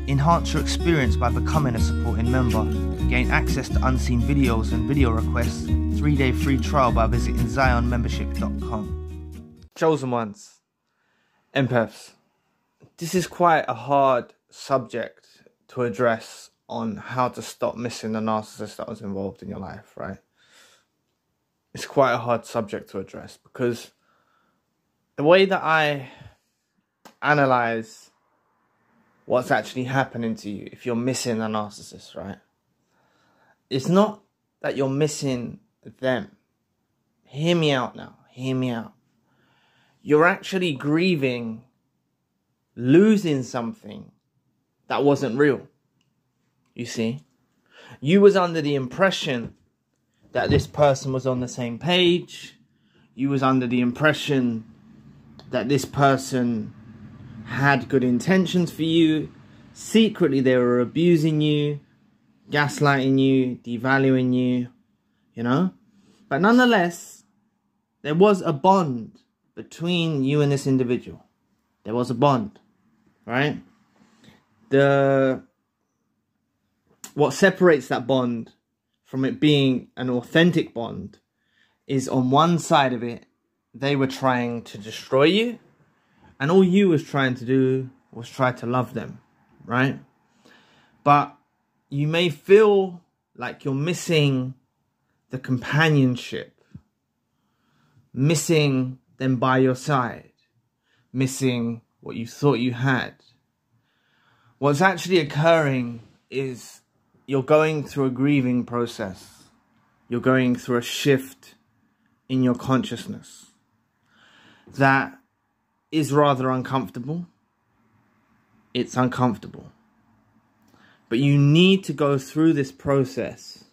Enhance your experience by becoming a supporting member. Gain access to unseen videos and video requests. 3-day free trial by visiting zionmembership.com. Chosen ones, empaths. This is quite a hard subject to address on how to stop missing the narcissist that was involved in your life, right? It's quite a hard subject to address because the way that I analyze what's actually happening to you if you're missing a narcissist, right? It's not that you're missing them. Hear me out now. Hear me out. You're actually grieving losing something that wasn't real. You see? You was under the impression that this person was on the same page. You was under the impression that this person had good intentions for you. Secretly, they were abusing you, gaslighting you, devaluing you, you know? But nonetheless, there was a bond between you and this individual. There was a bond, right? What separates that bond from it being an authentic bond is on one side of it, they were trying to destroy you, and all you was trying to do was try to love them, right? But you may feel like you're missing the companionship, missing them by your side, missing what you thought you had. What's actually occurring is you're going through a grieving process. You're going through a shift in your consciousness that is rather uncomfortable. It's uncomfortable. But you need to go through this process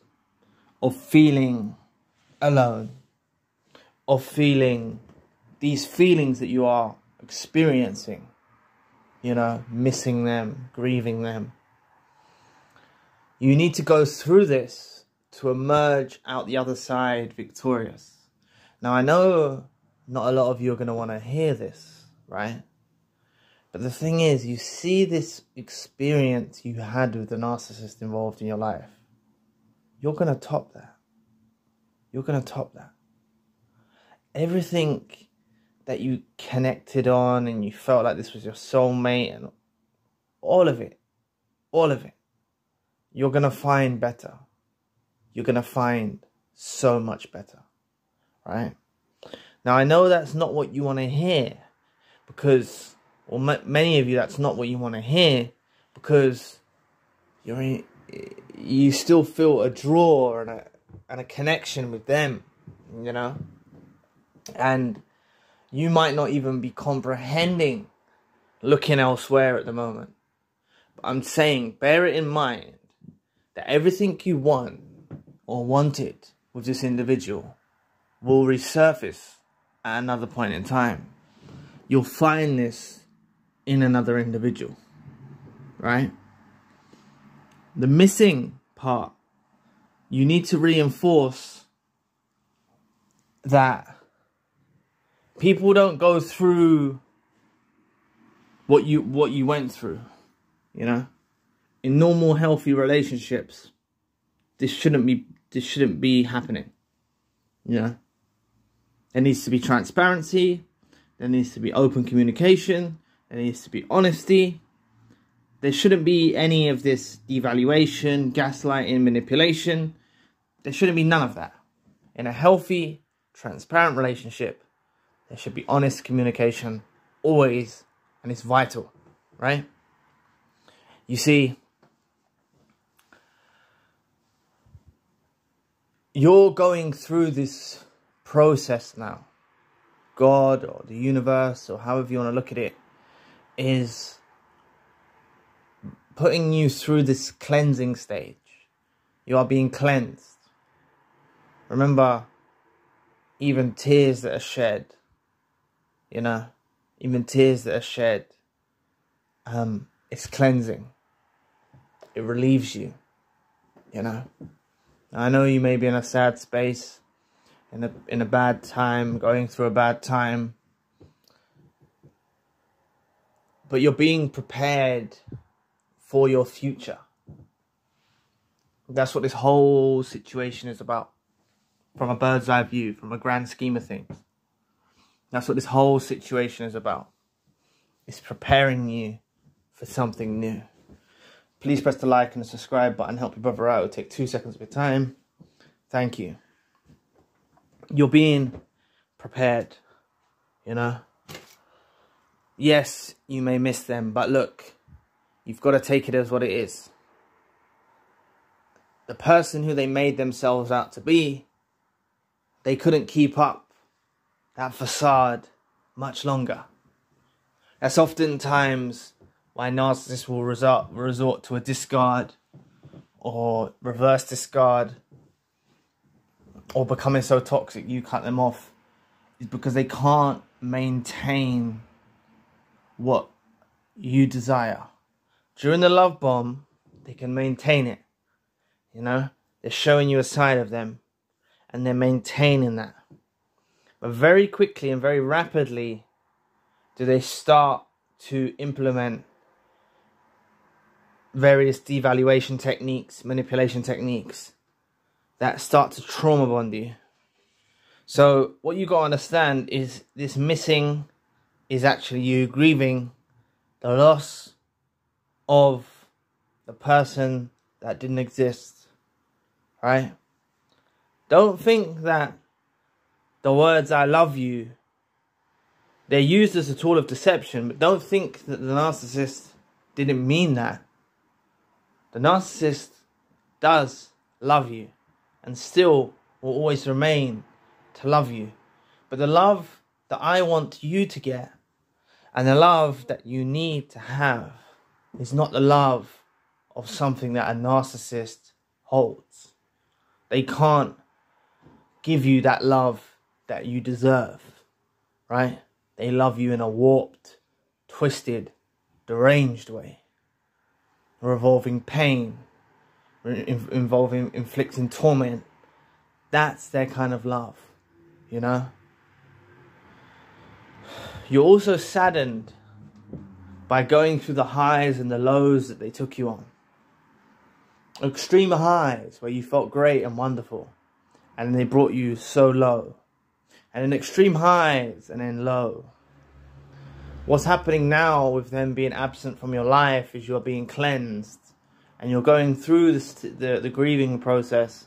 of feeling alone, of feeling these feelings that you are experiencing, you know, missing them, grieving them. You need to go through this to emerge out the other side victorious. Now, I know not a lot of you are going to want to hear this, right? But the thing is, you see this experience you had with the narcissist involved in your life. You're going to top that. You're going to top that. Everything that you connected on and you felt like this was your soulmate and all of it, you're going to find better. You're going to find so much better, right? Now, I know that's not what you want to hear because, or many of you, that's not what you want to hear because you still feel a draw and a connection with them, you know? And you might not even be comprehending looking elsewhere at the moment. But I'm saying, bear it in mind that everything you want or wanted with this individual will resurface at another point in time. You'll find this in another individual, right? The missing part, you need to reinforce that people don't go through what you went through, you know? In normal, healthy relationships, this shouldn't be happening, you know? There needs to be transparency. There needs to be open communication. There needs to be honesty. There shouldn't be any of this devaluation, gaslighting, manipulation. There shouldn't be none of that. In a healthy, transparent relationship, there should be honest communication always, and it's vital, right? You see, you're going through this process now. God or the universe or however you want to look at it is putting you through this cleansing stage. You are being cleansed. Remember, even tears that are shed, you know, even tears that are shed, it's cleansing. It relieves you, you know. I know you may be in a sad space, in a bad time, going through a bad time, but you're being prepared for your future. That's what this whole situation is about. From a bird's eye view, from a grand scheme of things. That's what this whole situation is about. It's preparing you for something new. Please press the like and the subscribe button. Help your brother out. It'll take 2 seconds of your time. Thank you. You're being prepared, you know. Yes, you may miss them, but look, you've got to take it as what it is. The person who they made themselves out to be, they couldn't keep up that facade much longer. That's oftentimes why narcissists will resort to a discard or reverse discard or becoming so toxic you cut them off, is because they can't maintain what you desire. During the love bomb, they can maintain it. You know, they're showing you a side of them and they're maintaining that. But very quickly and very rapidly do they start to implement various devaluation techniques, manipulation techniques that start to trauma bond you. So what you got to understand is this missing is actually you grieving the loss of the person that didn't exist, right? Don't think that the words "I love you," they're used as a tool of deception, but don't think that the narcissist didn't mean that. The narcissist does love you and still will always remain to love you. But the love that I want you to get and the love that you need to have is not the love of something that a narcissist holds. They can't give you that love that you deserve, right? They love you in a warped, twisted, deranged way, revolving pain, involving inflicting torment. That's their kind of love, you know. You're also saddened by going through the highs and the lows that they took you on. Extreme highs where you felt great and wonderful, and they brought you so low. And then extreme highs and then low. What's happening now with them being absent from your life is you're being cleansed. And you're going through the grieving process,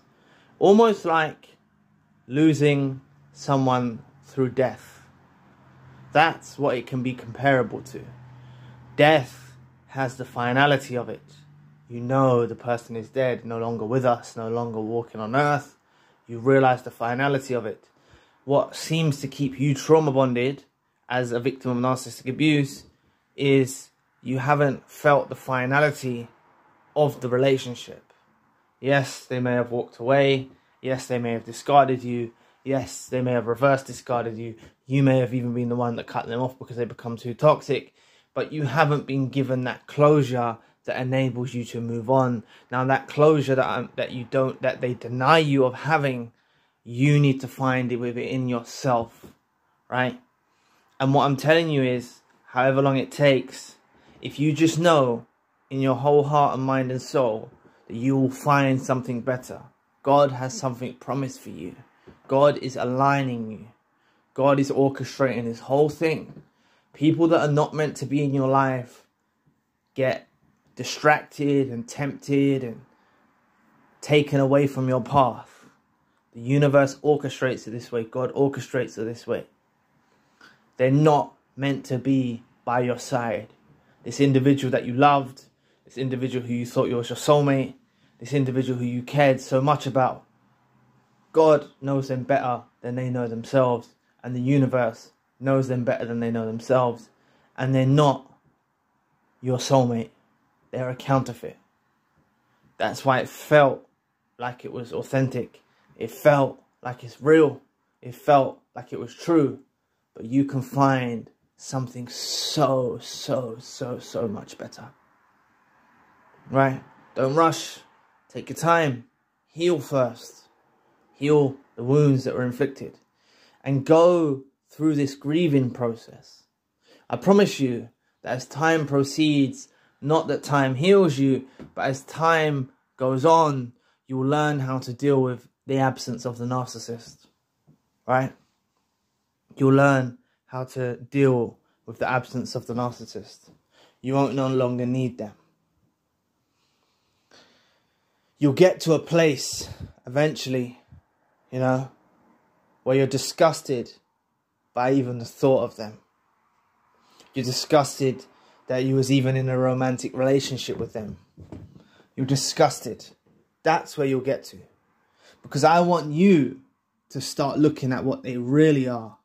almost like losing someone through death. That's what it can be comparable to. Death has the finality of it. You know the person is dead, no longer with us, no longer walking on earth. You realize the finality of it. What seems to keep you trauma bonded as a victim of narcissistic abuse is you haven't felt the finality of the relationship. Yes, they may have walked away. Yes, they may have discarded you. Yes, they may have reverse discarded you. You may have even been the one that cut them off because they become too toxic. But you haven't been given that closure that enables you to move on. Now, that closure that they deny you of having, you need to find it within yourself, right? And what I'm telling you is, however long it takes, if you just know in your whole heart and mind and soul that you will find something better. God has something promised for you. God is aligning you. God is orchestrating this whole thing. People that are not meant to be in your life get distracted and tempted and taken away from your path. The universe orchestrates it this way. God orchestrates it this way. They're not meant to be by your side. This individual that you loved, this individual who you thought was your soulmate, this individual who you cared so much about, God knows them better than they know themselves, and the universe knows them better than they know themselves, and they're not your soulmate. They're a counterfeit. That's why it felt like it was authentic. It felt like it's real. It felt like it was true. But you can find something so much better. Right? Don't rush. Take your time. Heal first. Heal the wounds that were inflicted. And go through this grieving process. I promise you that as time proceeds, Not that time heals you, but as time goes on, you'll learn how to deal with the absence of the narcissist, right? You'll learn how to deal with the absence of the narcissist. You won't no longer need them. You'll get to a place eventually, you know, where you're disgusted by even the thought of them. You're disgusted that you was even in a romantic relationship with them. You're disgusted. That's where you'll get to. Because I want you to start looking at what they really are,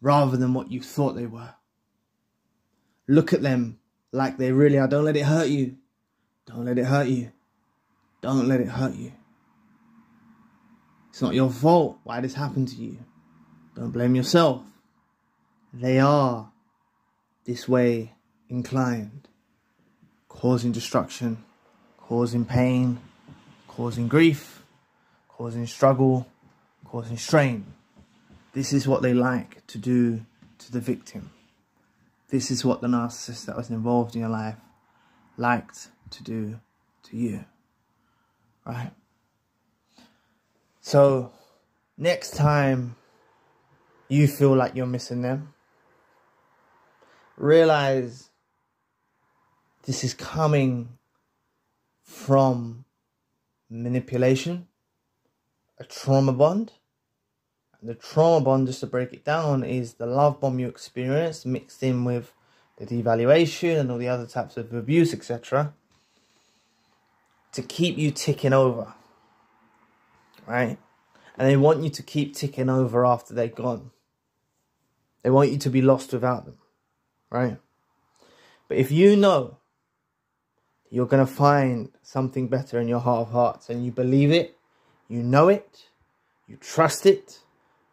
rather than what you thought they were. Look at them like they really are. Don't let it hurt you. Don't let it hurt you. Don't let it hurt you. It's not your fault why this happened to you. Don't blame yourself. They are this way inclined, causing destruction, causing pain, causing grief, causing struggle, causing strain. This is what they like to do to the victim. This is what the narcissist that was involved in your life liked to do to you. Right? So, next time you feel like you're missing them, realize this is coming from manipulation, a trauma bond. And the trauma bond, just to break it down, is the love bomb you experienced mixed in with the devaluation and all the other types of abuse, etc., to keep you ticking over, right? And they want you to keep ticking over after they're gone. They want you to be lost without them, right? But if you know you're going to find something better in your heart of hearts, and you believe it, you know it, you trust it,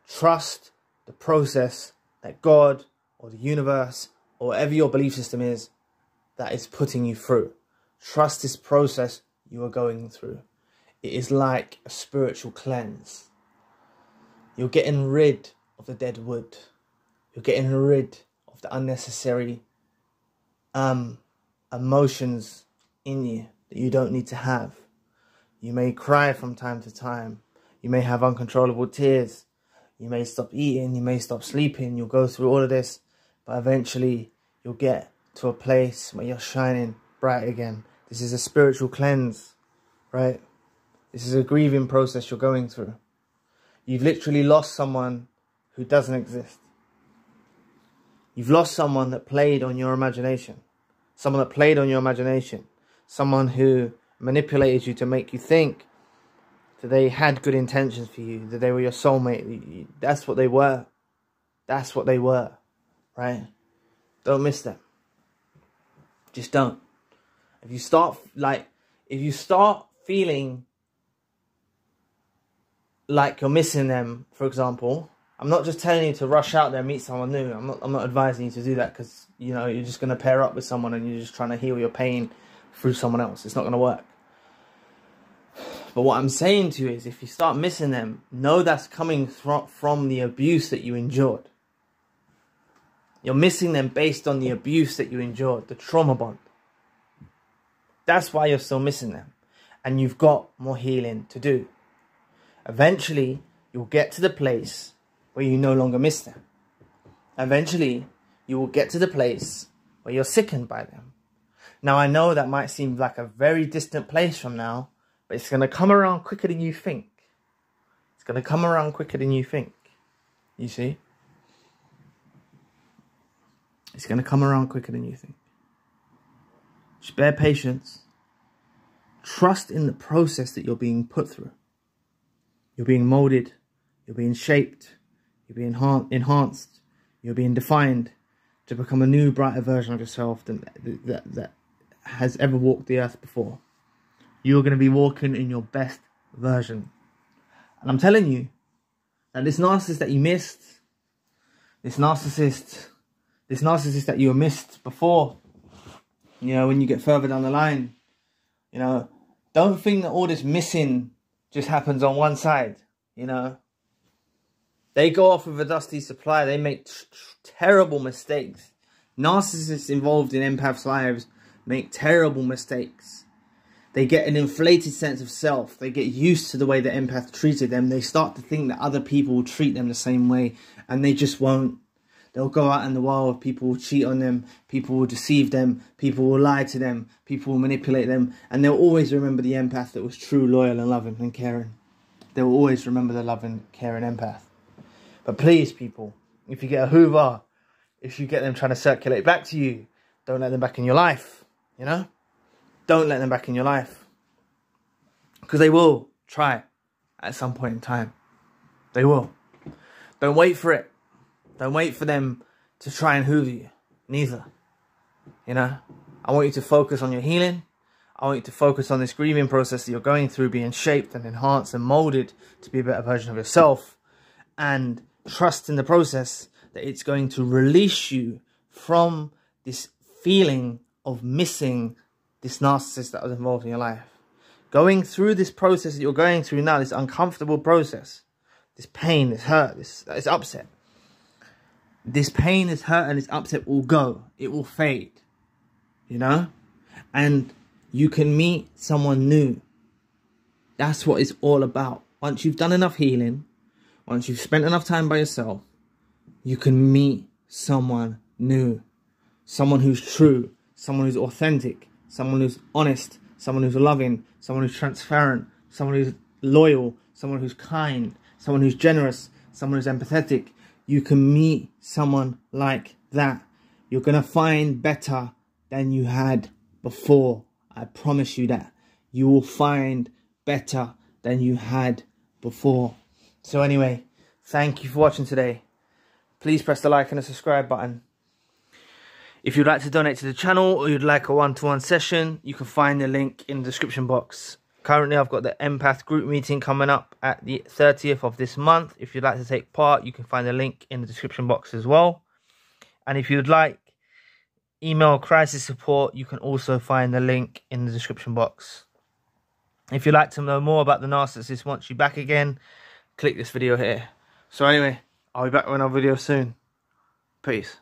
trust the process that God or the universe or whatever your belief system is that is putting you through. Trust this process you are going through. It is like a spiritual cleanse. You're getting rid of the dead wood. You're getting rid of the unnecessary emotions in you that you don't need to have. You may cry from time to time. You may have uncontrollable tears. You may stop eating. You may stop sleeping. You'll go through all of this. But eventually you'll get to a place where you're shining bright again. This is a spiritual cleanse, right? This is a grieving process you're going through. You've literally lost someone who doesn't exist. You've lost someone that played on your imagination. Someone that played on your imagination. Someone who manipulated you to make you think that they had good intentions for you, that they were your soulmate. That's what they were. That's what they were, right? Don't miss them. Just don't. If you start feeling like you're missing them, for example, I'm not just telling you to rush out there and meet someone new. I'm not advising you to do that, because, you know, you're just going to pair up with someone and you're just trying to heal your pain through someone else. It's not going to work. But what I'm saying to you is, if you start missing them, know that's coming from the abuse that you endured. You're missing them based on the abuse that you endured, the trauma bond. That's why you're still missing them. And you've got more healing to do. Eventually, you'll get to the place where you no longer miss them. Eventually, you will get to the place where you're sickened by them. Now, I know that might seem like a very distant place from now, but it's going to come around quicker than you think. It's going to come around quicker than you think. You see? It's going to come around quicker than you think. Just bear patience. Trust in the process that you're being put through. You're being molded. You're being shaped. You're being enhanced. You're being defined to become a new, brighter version of yourself that has ever walked the earth before. You're going to be walking in your best version. And I'm telling you that this narcissist that you missed, this narcissist that you missed before, you know, when you get further down the line, you know, don't think that all this missing just happens on one side, you know. They go off with a dusty supply. They make terrible mistakes. Narcissists involved in empaths' lives make terrible mistakes. They get an inflated sense of self. They get used to the way the empath treated them. They start to think that other people will treat them the same way, and they just won't. They'll go out in the world, people will cheat on them, people will deceive them, people will lie to them, people will manipulate them, and they'll always remember the empath that was true, loyal and loving and caring. They'll always remember the loving, caring empath. But please, people, if you get a Hoover, if you get them trying to circulate back to you, don't let them back in your life, you know? Don't let them back in your life. Because they will try at some point in time. They will. Don't wait for it. Don't wait for them to try and hoover you. Neither. You know? I want you to focus on your healing. I want you to focus on this grieving process that you're going through, being shaped and enhanced and molded to be a better version of yourself. And trust in the process that it's going to release you from this feeling of missing this narcissist that was involved in your life. Going through this process that you're going through now, this uncomfortable process, this pain, this hurt, this upset. This pain, this hurt, and this upset will go. It will fade. You know? And you can meet someone new. That's what it's all about. Once you've done enough healing, once you've spent enough time by yourself, you can meet someone new. Someone who's true. Someone who's authentic. Someone who's honest. Someone who's loving. Someone who's transparent. Someone who's loyal. Someone who's kind. Someone who's generous. Someone who's empathetic. You can meet someone like that. You're going to find better than you had before. I promise you that. You will find better than you had before. So anyway, thank you for watching today. Please press the like and the subscribe button. If you'd like to donate to the channel or you'd like a one-to-one session, you can find the link in the description box. Currently, I've got the empath group meeting coming up at the 30th of this month. If you'd like to take part, you can find the link in the description box as well. And if you'd like email crisis support, you can also find the link in the description box. If you'd like to know more about the narcissist wants you back again, click this video here. So anyway, I'll be back with another video soon. Peace.